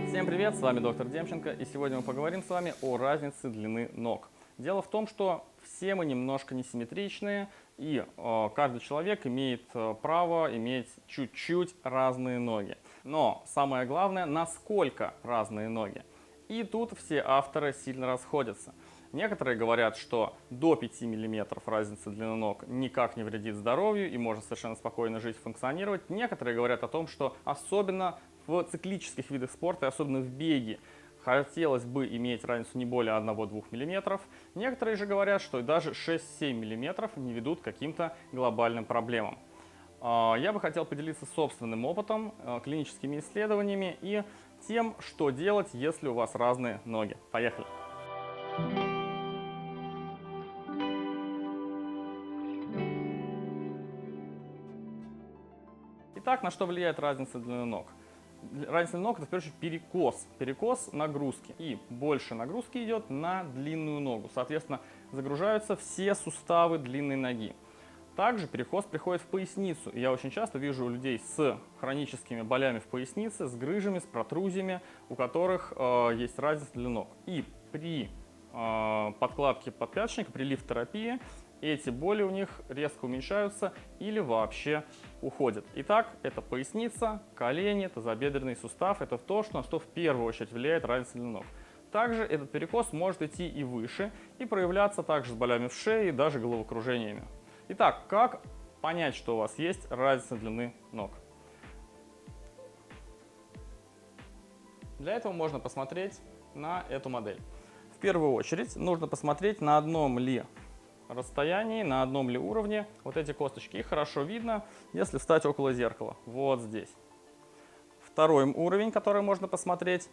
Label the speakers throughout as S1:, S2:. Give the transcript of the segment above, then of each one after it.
S1: Всем привет, с вами доктор Демченко, и сегодня мы поговорим с вами о разнице длины ног. Дело в том, что все мы немножко несимметричные, и каждый человек имеет право иметь чуть-чуть разные ноги. Но самое главное, насколько разные ноги. И тут все авторы сильно расходятся. Некоторые говорят, что до 5 мм разница длины ног никак не вредит здоровью и можно совершенно спокойно жить, функционировать. Некоторые говорят о том, что особенно в циклических видах спорта, особенно в беге, хотелось бы иметь разницу не более 1-2 мм. Некоторые же говорят, что даже 6-7 мм не ведут к каким-то глобальным проблемам. Я бы хотел поделиться собственным опытом, клиническими исследованиями и тем, что делать, если у вас разные ноги. Поехали! Итак, на что влияет разница длины ног? Разница ног — это в первую очередь перекос. Перекос нагрузки. И больше нагрузки идет на длинную ногу. Соответственно, загружаются все суставы длинной ноги. Также перекос приходит в поясницу. И я очень часто вижу людей с хроническими болями в пояснице, с грыжами, с протрузиями, у которых есть разница длины ног. И при подкладке подпяточника, при лифт-терапии, эти боли у них резко уменьшаются или вообще уходят. Итак, это поясница, колени, тазобедренный сустав. Это то, на что в первую очередь влияет разница длины ног. Также этот перекос может идти и выше, и проявляться также с болями в шее и даже головокружениями. Итак, как понять, что у вас есть разница длины ног? Для этого можно посмотреть на эту модель. В первую очередь нужно посмотреть, на одном ли расстоянии, на одном ли уровне вот эти косточки. Их хорошо видно, если встать около зеркала, вот здесь. Второй уровень, который можно посмотреть,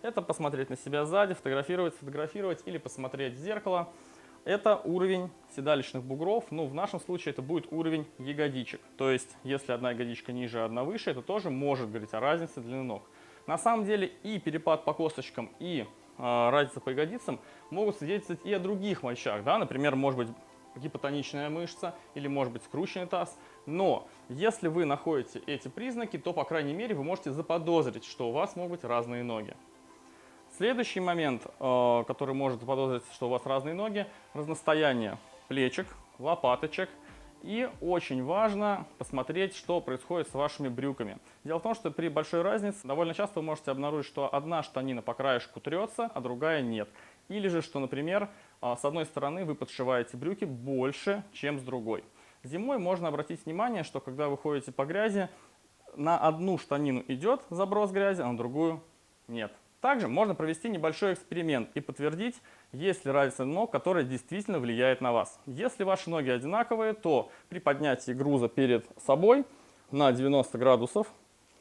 S1: это посмотреть на себя сзади, сфотографировать или посмотреть в зеркало. Это уровень седалищных бугров, ну в нашем случае это будет уровень ягодичек. То есть, если одна ягодичка ниже, а одна выше, это тоже может говорить о разнице длины ног. На самом деле и перепад по косточкам, и разница по ягодицам могут свидетельствовать и о других вещах. Да? Например, может быть гипотоничная мышца или может быть скрученный таз. Но если вы находите эти признаки, то, по крайней мере, вы можете заподозрить, что у вас могут быть разные ноги. Следующий момент, который может заподозрить, что у вас разные ноги, разностояние плечик, лопаточек. И очень важно посмотреть, что происходит с вашими брюками. Дело в том, что при большой разнице довольно часто вы можете обнаружить, что одна штанина по краешку трется, а другая нет. Или же, что, например, с одной стороны вы подшиваете брюки больше, чем с другой. Зимой можно обратить внимание, что когда вы ходите по грязи, на одну штанину идет заброс грязи, а на другую нет. Также можно провести небольшой эксперимент и подтвердить, есть ли разница ног, которая действительно влияет на вас. Если ваши ноги одинаковые, то при поднятии груза перед собой на 90 градусов,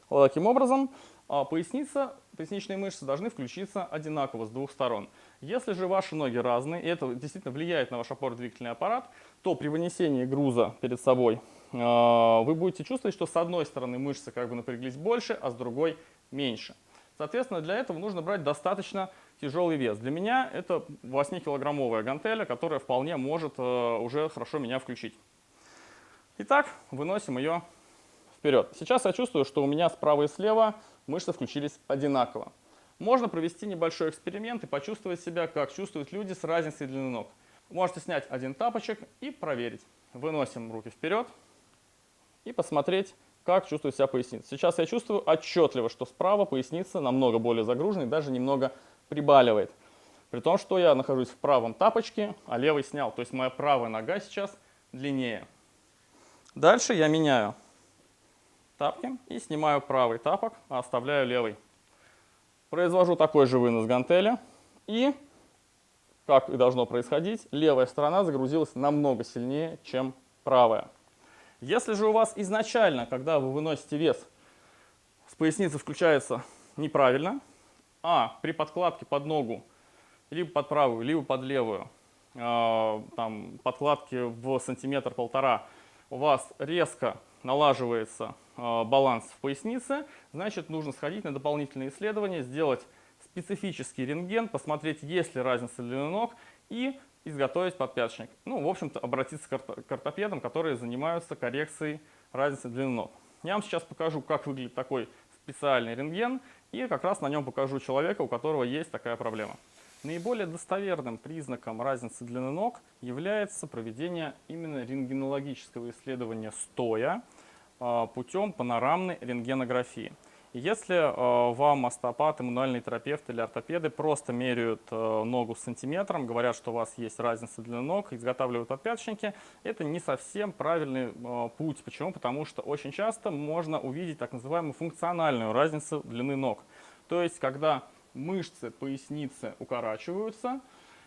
S1: вот таким образом, поясничные мышцы должны включиться одинаково с двух сторон. Если же ваши ноги разные, и это действительно влияет на ваш опорно-двигательный аппарат, то при вынесении груза перед собой вы будете чувствовать, что с одной стороны мышцы как бы напряглись больше, а с другой меньше. Соответственно, для этого нужно брать достаточно тяжелый вес. Для меня это 8-килограммовая гантеля, которая вполне может уже хорошо меня включить. Итак, выносим ее вперед. Сейчас я чувствую, что у меня справа и слева мышцы включились одинаково. Можно провести небольшой эксперимент и почувствовать себя, как чувствуют люди с разницей длины ног. Можете снять один тапочек и проверить. Выносим руки вперед и посмотреть, как чувствует себя поясница. Сейчас я чувствую отчетливо, что справа поясница намного более загружена и даже немного прибаливает. При том, что я нахожусь в правом тапочке, а левый снял. То есть моя правая нога сейчас длиннее. Дальше я меняю тапки и снимаю правый тапок, а оставляю левый. Произвожу такой же вынос гантели. И, как и должно происходить, левая сторона загрузилась намного сильнее, чем правая. Если же у вас изначально, когда вы выносите вес, с поясницы включается неправильно, а при подкладке под ногу, либо под правую, либо под левую, там, подкладки в сантиметр-полтора, у вас резко налаживается баланс в пояснице, значит, нужно сходить на дополнительные исследования, сделать специфический рентген, посмотреть, есть ли разница длины ног и изготовить подпяточник. Ну, в общем-то, обратиться к ортопедам, которые занимаются коррекцией разницы длины ног. Я вам сейчас покажу, как выглядит такой специальный рентген, и как раз на нем покажу человека, у которого есть такая проблема. Наиболее достоверным признаком разницы длины ног является проведение именно рентгенологического исследования стоя путем панорамной рентгенографии. Если вам остеопаты, мануальный терапевт или ортопеды просто меряют ногу сантиметром, говорят, что у вас есть разница длины ног, изготавливают подпяточники, это не совсем правильный путь. Почему? Потому что очень часто можно увидеть так называемую функциональную разницу длины ног. То есть, когда мышцы поясницы укорачиваются,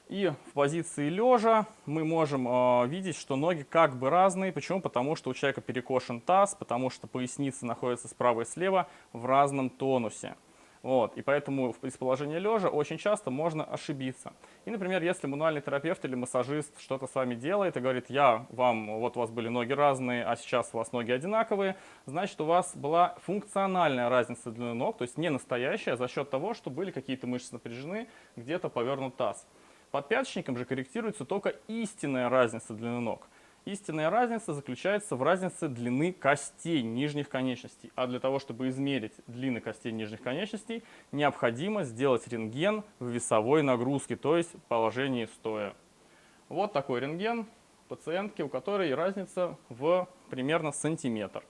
S1: и в позиции лежа мы можем видеть, что ноги как бы разные. Почему? Потому что у человека перекошен таз, потому что поясница находится справа и слева в разном тонусе. Вот. И поэтому из положения лежа очень часто можно ошибиться. И, например, если мануальный терапевт или массажист что-то с вами делает и говорит, вот у вас были ноги разные, а сейчас у вас ноги одинаковые, значит, у вас была функциональная разница длины ног, то есть не настоящая, за счет того, что были какие-то мышцы напряжены, где-то повернут таз. Подпяточником же корректируется только истинная разница длины ног. Истинная разница заключается в разнице длины костей нижних конечностей. А для того, чтобы измерить длины костей нижних конечностей, необходимо сделать рентген в весовой нагрузке, то есть в положении стоя. Вот такой рентген пациентки, у которой разница в примерно сантиметр.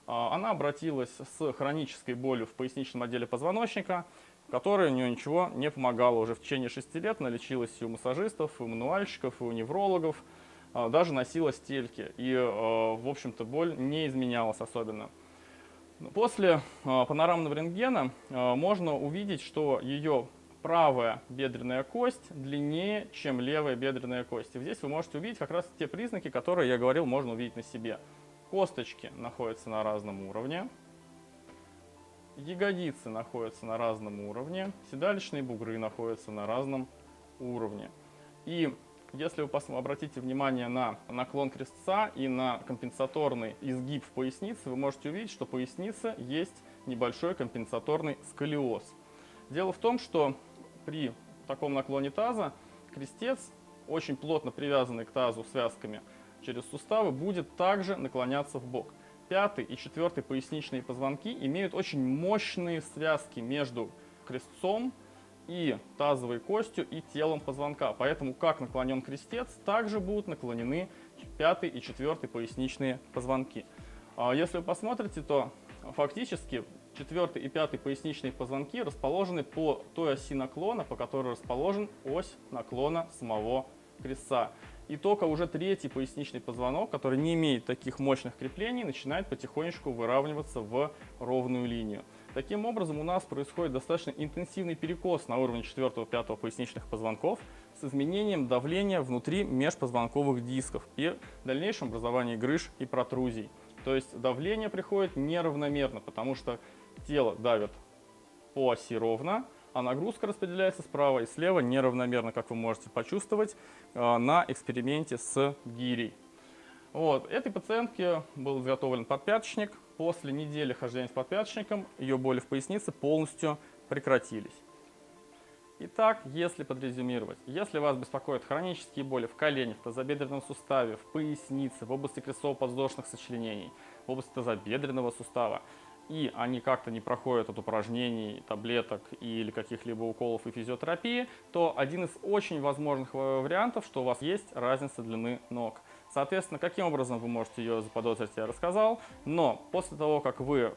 S1: Она обратилась с хронической болью в поясничном отделе позвоночника, которая у нее ничего не помогала. Уже в течение 6 лет налечилась и у массажистов, и у мануальщиков, и у неврологов. Даже носила стельки. И, в общем-то, боль не изменялась особенно. После панорамного рентгена можно увидеть, что ее правая бедренная кость длиннее, чем левая бедренная кость. И здесь вы можете увидеть как раз те признаки, которые я говорил, можно увидеть на себе. Косточки находятся на разном уровне. Ягодицы находятся на разном уровне, седалищные бугры находятся на разном уровне. И если вы обратите внимание на наклон крестца и на компенсаторный изгиб в пояснице, вы можете увидеть, что в пояснице есть небольшой компенсаторный сколиоз. Дело в том, что при таком наклоне таза крестец, очень плотно привязанный к тазу связками через суставы, будет также наклоняться в бок. Пятый и четвертый поясничные позвонки имеют очень мощные связки между крестцом и тазовой костью и телом позвонка. Поэтому как наклонен крестец, также будут наклонены пятый и четвертый поясничные позвонки. Если вы посмотрите, то фактически четвертый и пятый поясничные позвонки расположены по той оси наклона, по которой расположена ось наклона самого крестца. И только уже третий поясничный позвонок, который не имеет таких мощных креплений, начинает потихонечку выравниваться в ровную линию. Таким образом, у нас происходит достаточно интенсивный перекос на уровне 4-5 поясничных позвонков с изменением давления внутри межпозвонковых дисков и дальнейшем образовании грыж и протрузий. То есть давление приходит неравномерно, потому что тело давит по оси ровно, а нагрузка распределяется справа и слева неравномерно, как вы можете почувствовать на эксперименте с гирей. Вот. Этой пациентке был изготовлен подпяточник. После недели хождения с подпяточником ее боли в пояснице полностью прекратились. Итак, если подрезюмировать, если вас беспокоят хронические боли в колене, в тазобедренном суставе, в пояснице, в области крестцово-подвздошных сочленений, в области тазобедренного сустава, и они как-то не проходят от упражнений, таблеток или каких-либо уколов и физиотерапии, то один из очень возможных вариантов, что у вас есть разница длины ног. Соответственно, каким образом вы можете ее заподозрить, я рассказал, но после того, как вы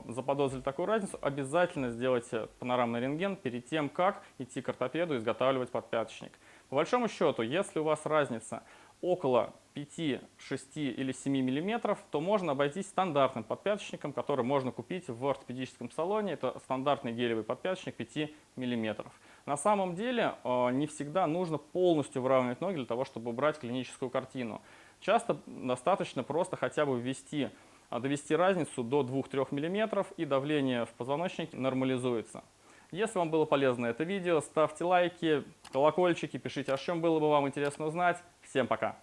S1: заподозрили такую разницу, обязательно сделайте панорамный рентген перед тем, как идти к ортопеду и изготавливать подпяточник. По большому счету, если у вас разница около 5, 6 или 7 мм, то можно обойтись стандартным подпяточником, который можно купить в ортопедическом салоне. Это стандартный гелевый подпяточник 5 мм. На самом деле не всегда нужно полностью выравнивать ноги для того, чтобы убрать клиническую картину. Часто достаточно просто хотя бы довести разницу до 2-3 мм, и давление в позвоночнике нормализуется. Если вам было полезно это видео, ставьте лайки, колокольчики, пишите, о чем было бы вам интересно узнать. Всем пока!